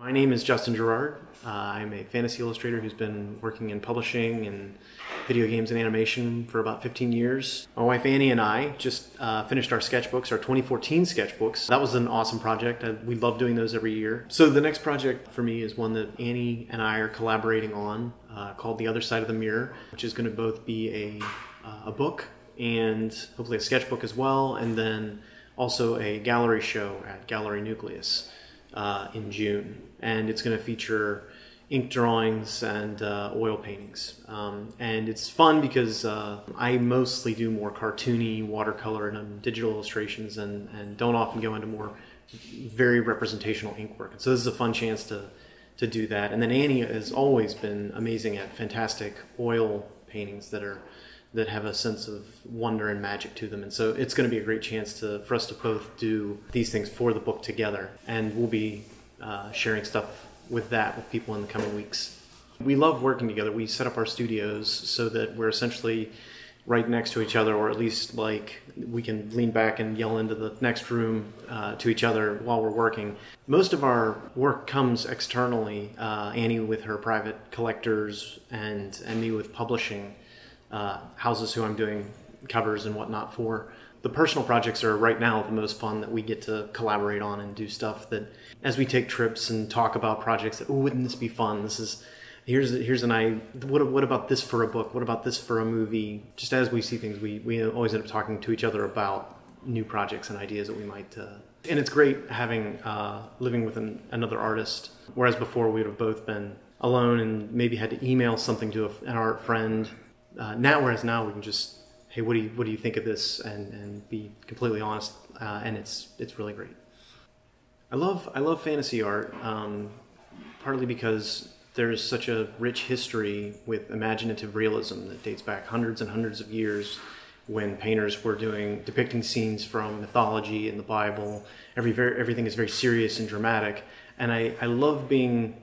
My name is Justin Gerard. I'm a fantasy illustrator who's been working in publishing and video games and animation for about 15 years. My wife Annie and I just finished our sketchbooks, our 2014 sketchbooks. That was an awesome project. We love doing those every year. So the next project for me is one that Annie and I are collaborating on called The Other Side of the Mirror, which is going to both be a book and hopefully a sketchbook as well, and then also a gallery show at Gallery Nucleus in June. And it's going to feature ink drawings and oil paintings. And it's fun because I mostly do more cartoony watercolor and digital illustrations and don't often go into more very representational ink work. And so this is a fun chance to do that. And then Annie has always been amazing at fantastic oil paintings that have a sense of wonder and magic to them. And so it's going to be a great chance for us to both do these things for the book together. And we'll be sharing stuff with people in the coming weeks. We love working together. We set up our studios so that we're essentially right next to each other, or at least like we can lean back and yell into the next room to each other while we're working. Most of our work comes externally, Annie with her private collectors and me with publishing houses who I'm doing covers and whatnot for. The personal projects are right now the most fun, that we get to collaborate on and do stuff that as we take trips and talk about projects that, oh, wouldn't this be fun? Here's an idea. What about this for a book? What about this for a movie? Just as we see things, we always end up talking to each other about new projects and ideas that we might. And it's great having living with another artist, whereas before we would have both been alone and maybe had to email something to an art friend. Whereas now we can just, hey, what do you think of this, and be completely honest, and it's really great. I love fantasy art, partly because there's such a rich history with imaginative realism that dates back hundreds and hundreds of years, when painters were depicting scenes from mythology and the Bible. Everything is very serious and dramatic, and I love being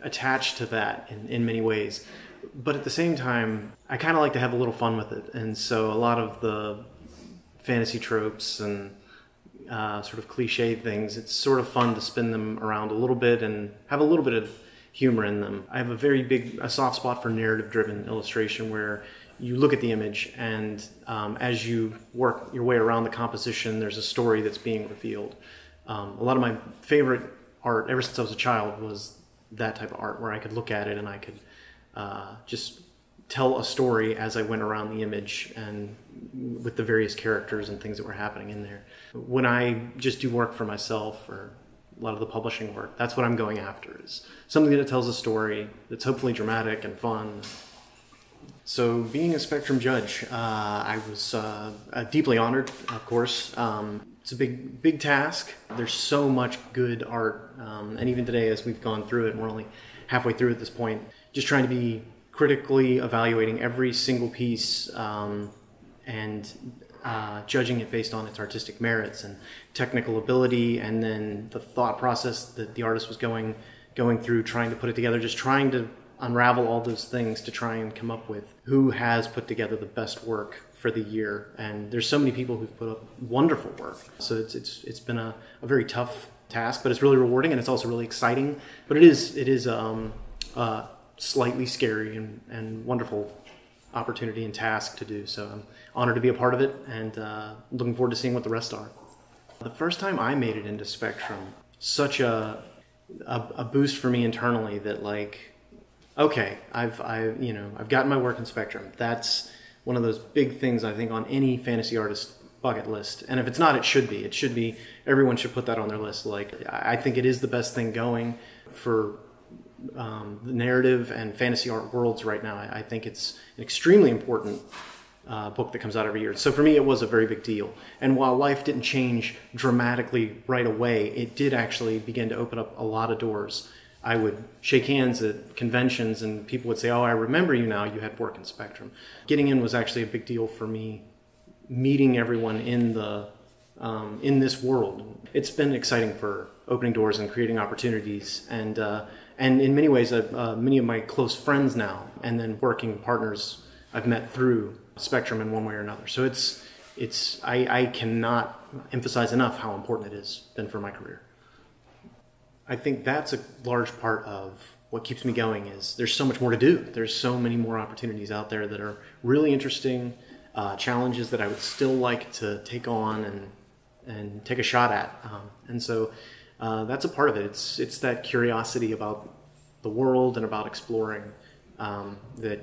attached to that in many ways. But at the same time, I kind of like to have a little fun with it. And so a lot of the fantasy tropes and sort of cliche things, it's sort of fun to spin them around a little bit and have a little bit of humor in them. I have a soft spot for narrative-driven illustration, where you look at the image and as you work your way around the composition, there's a story that's being revealed. A lot of my favorite art ever since I was a child was that type of art, where I could look at it and I could just tell a story as I went around the image and with the various characters and things that were happening in there. When I just do work for myself, or a lot of the publishing work, that's what I'm going after, is something that tells a story that's hopefully dramatic and fun. So being a Spectrum judge, I was deeply honored, of course. It's a big task. There's so much good art, and even today as we've gone through it, and we're only halfway through at this point, just trying to be critically evaluating every single piece and judging it based on its artistic merits and technical ability, and then the thought process that the artist was going through, trying to put it together, just trying to unravel all those things to try and come up with who has put together the best work for the year. And there's so many people who've put up wonderful work. So it's been a very tough task, but it's really rewarding, and it's also really exciting. But it is slightly scary and wonderful opportunity and task to do. So I'm honored to be a part of it, and looking forward to seeing what the rest are. The first time I made it into Spectrum, such a boost for me internally, that like, okay, I've gotten my work in Spectrum. That's one of those big things I think on any fantasy artist bucket list. And if it's not, it should be. It should be. Everyone should put that on their list. Like, I think it is the best thing going for the narrative and fantasy art worlds right now. I think it's an extremely important book that comes out every year. So for me, it was a very big deal. And while life didn't change dramatically right away, it did actually begin to open up a lot of doors. I would shake hands at conventions and people would say, oh, I remember you now, you had work in Spectrum. Getting in was actually a big deal for me, meeting everyone in this world. It's been exciting for opening doors and creating opportunities, and in many ways, many of my close friends now, and then working partners I've met through Spectrum in one way or another. So I cannot emphasize enough how important it has been for my career. I think that's a large part of what keeps me going. Is there's so much more to do. There's so many more opportunities out there that are really interesting, challenges that I would still like to take on and take a shot at. And so that's a part of it. It's that curiosity about the world and about exploring that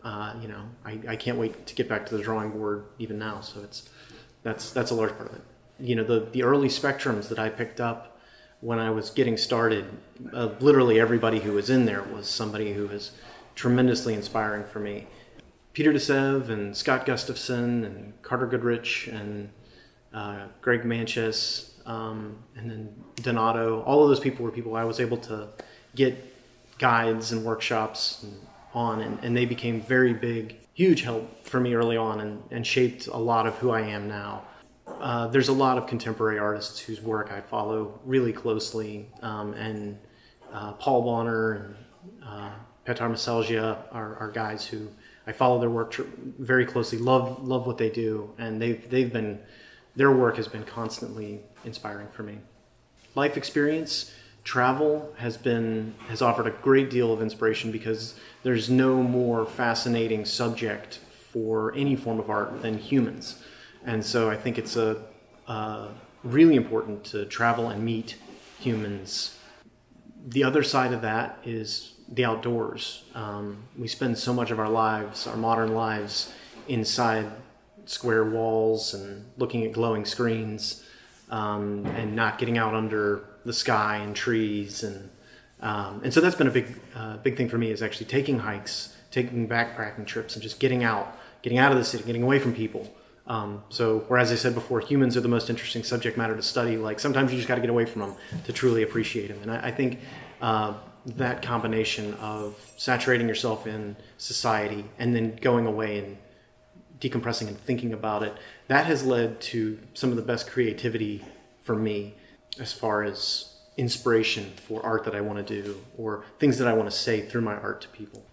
I can't wait to get back to the drawing board even now. So that's a large part of it. The early spectrums that I picked up when I was getting started, literally everybody who was in there was somebody who was tremendously inspiring for me. Peter DeSev and Scott Gustafson and Carter Goodrich and Greg Manches and then Donato. All of those people were people I was able to get guides and workshops and they became very big, huge help for me early on and shaped a lot of who I am now. There's a lot of contemporary artists whose work I follow really closely, and Paul Bonner and Petar Masalgia are guys who I follow their work very closely. Love what they do, and their work has been constantly inspiring for me. Life experience, travel has offered a great deal of inspiration because there's no more fascinating subject for any form of art than humans. And so I think it's really important to travel and meet humans. The other side of that is the outdoors. We spend so much of our lives, our modern lives, inside square walls and looking at glowing screens and not getting out under the sky and trees. And so that's been a big thing for me, is actually taking hikes, taking backpacking trips, and just getting out of the city, getting away from people. So whereas I said before, humans are the most interesting subject matter to study, like sometimes you just got to get away from them to truly appreciate them. And I think that combination of saturating yourself in society and then going away and decompressing and thinking about it, that has led to some of the best creativity for me as far as inspiration for art that I want to do or things that I want to say through my art to people.